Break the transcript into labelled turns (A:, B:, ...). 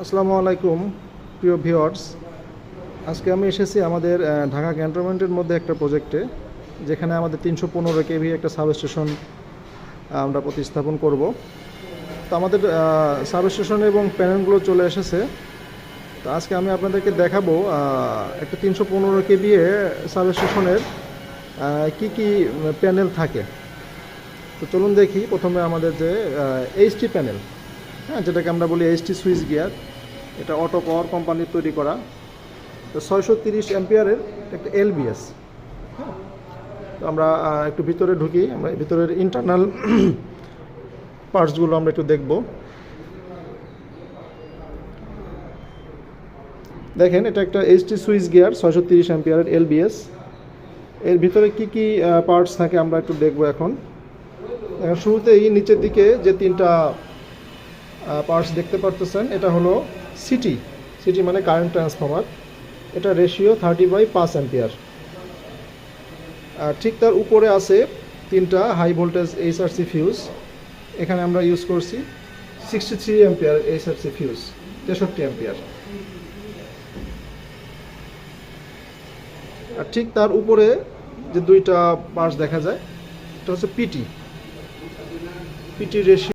A: আসসালামু আলাইকুম প্রিয় ভিউয়ার্স। আজকে আমি এসেছি আমাদের ঢাকা ক্যান্টনমেন্টের মধ্যে একটা প্রজেক্টে, যেখানে আমাদের 315 কেভি একটা সাবস্টেশন আমরা প্রতিস্থাপন করব। তো আমাদের সাবস্টেশন এবং প্যানেলগুলো চলে এসেছে। তো আজকে আমি আপনাদেরকে দেখাবো একটা 315 কেভি সাবস্টেশনের কি কি প্যানেল থাকে। তো চলুন দেখি প্রথমে আমাদের যে এইচটি প্যানেল, হ্যাঁ, যেটাকে আমরা বলি এইচটি সুইচ গিয়ার। এটা অটো পাওয়ার কোম্পানির তৈরি করা। তো 630 অ্যাম্পিয়ারের একটা এলবিএস। হ্যাঁ, তো আমরা একটু ভিতরে ঢুকি, আমরা ভিতরের ইন্টারনাল পার্টসগুলো আমরা একটু দেখব। দেখেন, এটা একটা এইচটি সুইচ গিয়ার 630 অ্যাম্পিয়ারের এলবিএস। এর ভিতরে কি কি পার্টস থাকে আমরা একটু দেখব এখন। শুরুতেই নিচের দিকে যে তিনটা পার্টস দেখতে পারতেছেন, এটা হলো সিটি। সিটি মানে কারেন্ট ট্রান্সফর্মার। এটা রেশিও 30/5 অ্যাম্পিয়ার। আর ঠিক তার উপরে আছে তিনটা হাই ভোল্টেজ এইচআরসি ফিউজ। এখানে আমরা ইউজ করছি 63 অ্যাম্পিয়ার এইচআরসি ফিউজ, 63 অ্যাম্পিয়ার। আর ঠিক তার উপরে যে দুইটা পার্টস দেখা যায়, এটা হচ্ছে পিটি। PT ratio